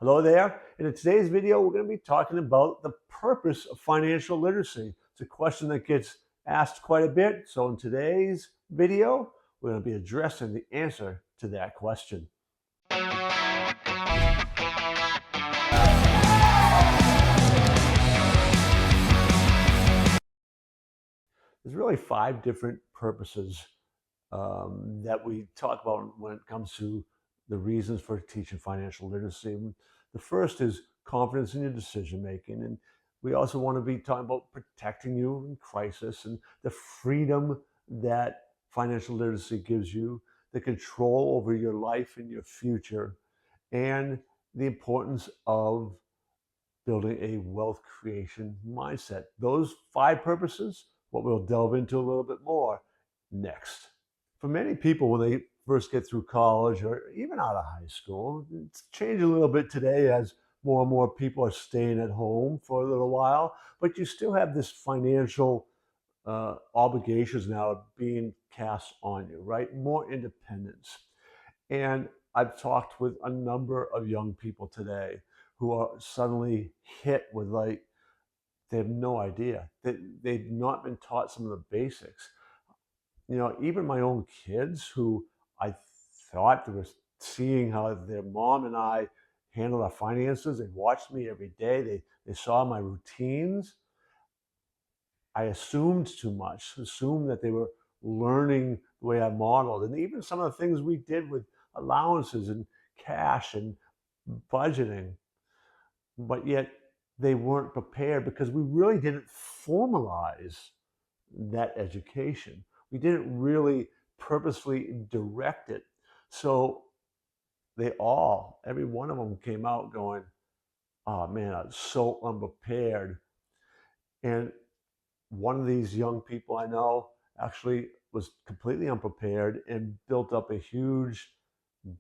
Hello there. In today's video, we're going to be talking about the purpose of financial literacy. It's a question that gets asked quite a bit. So in today's video, we're going to be addressing the answer to that question. There's really 5 different purposes that we talk about when it comes to the reasons for teaching financial literacy. The first is confidence in your decision making. And we also want to be talking about protecting you in crisis and the freedom that financial literacy gives you, the control over your life and your future, and the importance of building a wealth creation mindset. Those 5 purposes, what we'll delve into a little bit more next. For many people, when they first get through college or even out of high school, it's changed a little bit today as more and more people are staying at home for a little while, but you still have this financial obligations now being cast on you, right? More independence. And I've talked with a number of young people today who are suddenly hit with they have no idea. They've not been taught some of the basics. Even my own kids who I thought they were seeing how their mom and I handle our finances. They watched me every day. They saw my routines. I assumed too much, assumed that they were learning the way I modeled. And even some of the things we did with allowances and cash and budgeting, but yet they weren't prepared because we really didn't formalize that education. We didn't really purposefully direct it. So every one of them came out going, oh man, I was so unprepared. And one of these young people I know actually was completely unprepared and built up a huge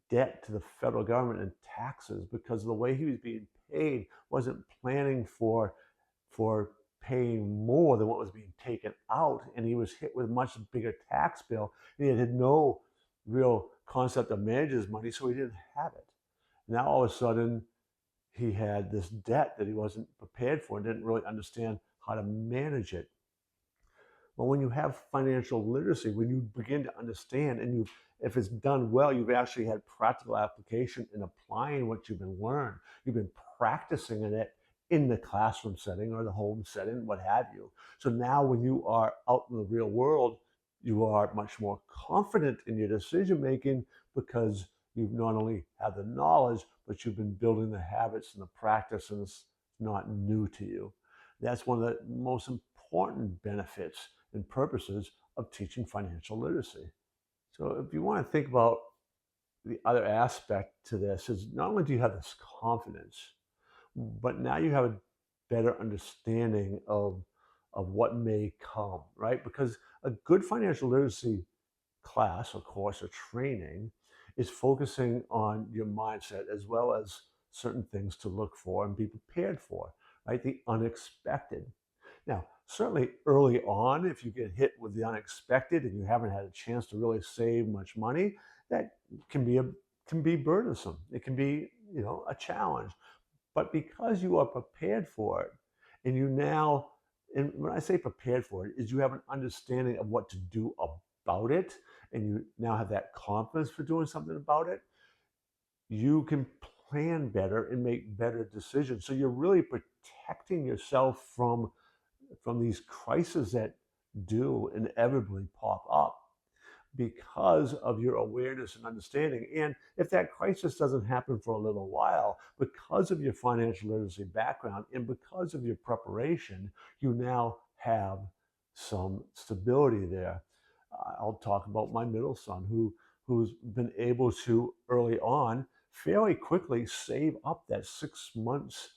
debt to the federal government in taxes because the way he was being paid wasn't planning for paying more than what was being taken out, and he was hit with a much bigger tax bill, and he had no real concept of managing his money, so he didn't have it. Now all of a sudden he had this debt that he wasn't prepared for and didn't really understand how to manage it. Well, when you have financial literacy, when you begin to understand and if it's done well, you've actually had practical application in applying what you've been learned. You've been practicing in it in the classroom setting or the home setting, what have you. So now when you are out in the real world, you are much more confident in your decision making because you've not only had the knowledge, but you've been building the habits and the practice, and it's not new to you. That's one of the most important benefits and purposes of teaching financial literacy. So if you want to think about the other aspect to this is not only do you have this confidence, but now you have a better understanding of what may come, right? Because a good financial literacy class or course or training is focusing on your mindset as well as certain things to look for and be prepared for, right? The unexpected. Now, certainly early on, if you get hit with the unexpected and you haven't had a chance to really save much money, that can be burdensome. It can be, a challenge. But because you are prepared for it, and and when I say prepared for it, is you have an understanding of what to do about it, and you now have that confidence for doing something about it, you can plan better and make better decisions. So you're really protecting yourself from these crises that do inevitably pop up because of your awareness and understanding. And if that crisis doesn't happen for a little while, because of your financial literacy background and because of your preparation, you now have some stability there. I'll talk about my middle son who's been able to early on fairly quickly save up that 6 months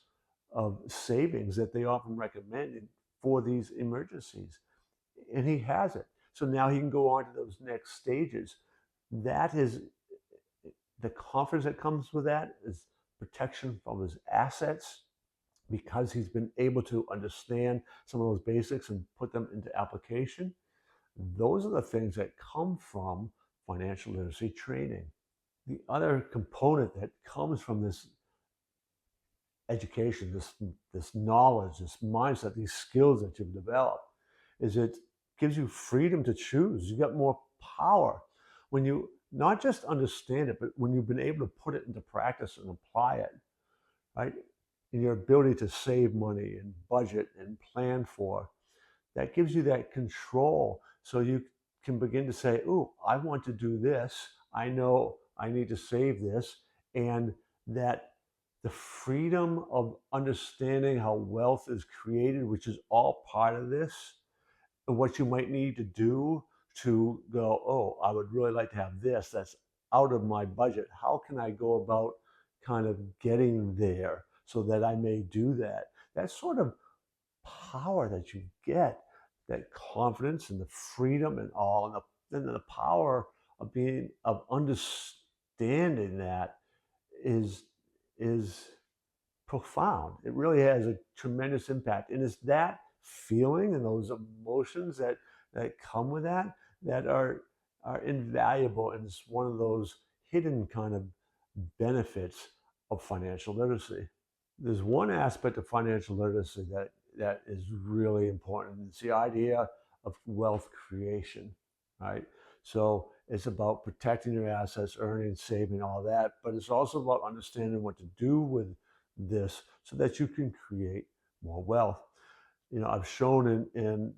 of savings that they often recommend for these emergencies. And he has it. So now he can go on to those next stages. That is the confidence that comes with that is protection from his assets because he's been able to understand some of those basics and put them into application. Those are the things that come from financial literacy training. The other component that comes from this education, this knowledge, this mindset, these skills that you've developed, is it gives you freedom to choose. You got more power when you not just understand it, but when you've been able to put it into practice and apply it, right? And your ability to save money and budget and plan for, that gives you that control. So you can begin to say, "Oh, I want to do this. I know I need to save this." And that the freedom of understanding how wealth is created, which is all part of this, and what you might need to do to go, "Oh, I would really like to have this. That's out of my budget. How can I go about kind of getting there so that I may do that?" That sort of power that you get, that confidence and the freedom and all, and the power of being of understanding that is is profound. It really has a tremendous impact, and it's that feeling and those emotions that come with that that are invaluable, and it's one of those hidden kind of benefits of financial literacy. There's one aspect of financial literacy that is really important. It's the idea of wealth creation, right? So it's about protecting your assets, earning, saving, all that, but it's also about understanding what to do with this so that you can create more wealth. I've shown in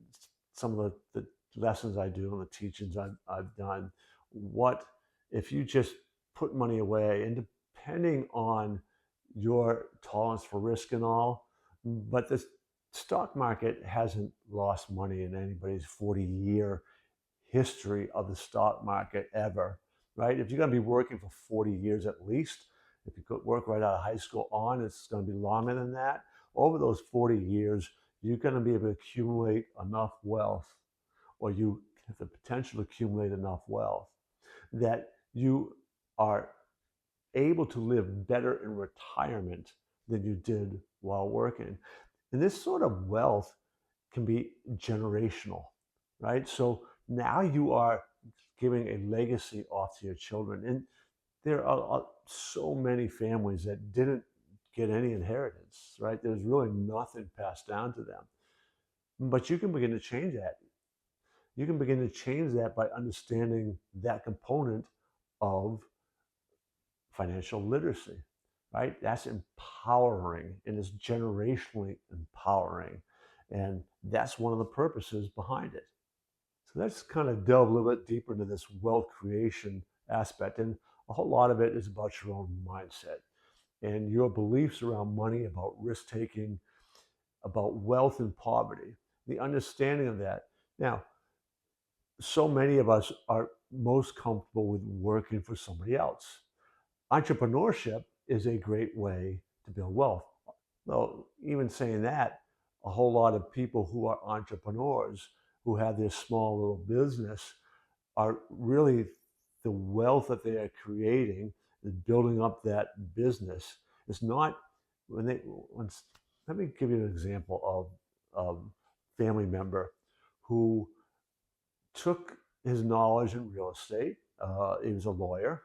some of the lessons I do and the teachings I've done, what if you just put money away, and depending on your tolerance for risk and all, but the stock market hasn't lost money in anybody's 40-year history of the stock market ever, right? If you're going to be working for 40 years at least, if you could work right out of high school on, it's going to be longer than that. Over those 40 years, you're going to be able to accumulate enough wealth, or you have the potential to accumulate enough wealth that you are able to live better in retirement than you did while working. And this sort of wealth can be generational, right? So now you are giving a legacy off to your children. And there are so many families that didn't get any inheritance, right? There's really nothing passed down to them. But you can begin to change that. You can begin to change that by understanding that component of financial literacy, right? That's empowering, and it's generationally empowering. And that's one of the purposes behind it. So let's kind of delve a little bit deeper into this wealth creation aspect. And a whole lot of it is about your own mindset and your beliefs around money, about risk taking, about wealth and poverty, the understanding of that. Now, so many of us are most comfortable with working for somebody else. Entrepreneurship is a great way to build wealth. Though, even saying that, a whole lot of people who are entrepreneurs, who have this small little business, are really the wealth that they are creating is building up that business. It's not when let me give you an example of family member who took his knowledge in real estate. He was a lawyer,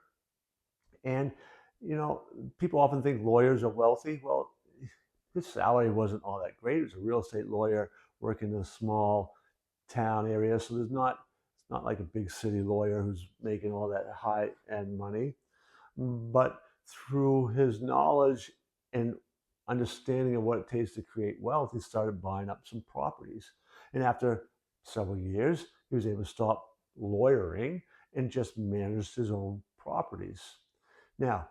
and people often think lawyers are wealthy. Well, his salary wasn't all that great. He was a real estate lawyer working in a small town area, so it's not like a big city lawyer who's making all that high end money. But through his knowledge and understanding of what it takes to create wealth, he started buying up some properties. And after several years, he was able to stop lawyering and just managed his own properties. Now,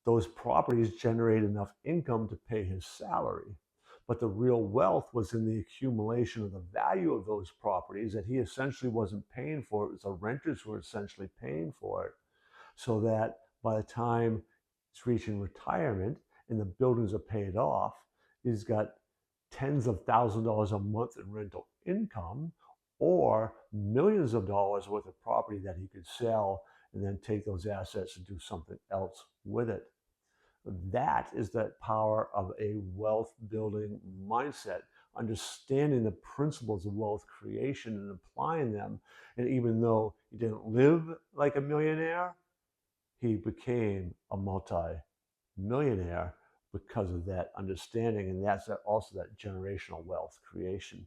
those properties generate enough income to pay his salary. But the real wealth was in the accumulation of the value of those properties that he essentially wasn't paying for. It was the renters who were essentially paying for it. So that by the time it's reaching retirement and the buildings are paid off, he's got tens of thousands of dollars a month in rental income, or millions of dollars worth of property that he could sell and then take those assets and do something else with it. That is that power of a wealth building mindset, understanding the principles of wealth creation and applying them. And even though he didn't live like a millionaire, he became a multi-millionaire because of that understanding, and that's also that generational wealth creation.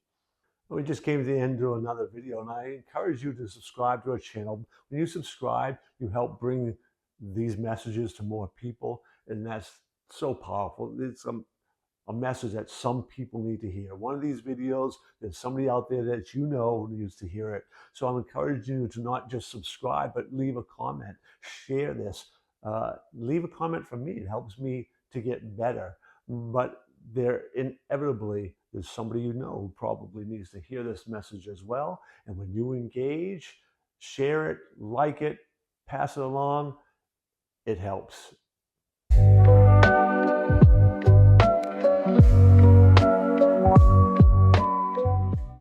We just came to the end of another video, and I encourage you to subscribe to our channel. When you subscribe, you help bring these messages to more people, and that's so powerful. It's a message that some people need to hear. One of these videos, there's somebody out there that you know needs to hear it. So I'm encouraging you to not just subscribe, but leave a comment, share this, leave a comment from me. It helps me to get better. But there inevitably there's somebody you know who probably needs to hear this message as well. And when you engage, share it, like it, pass it along, it helps.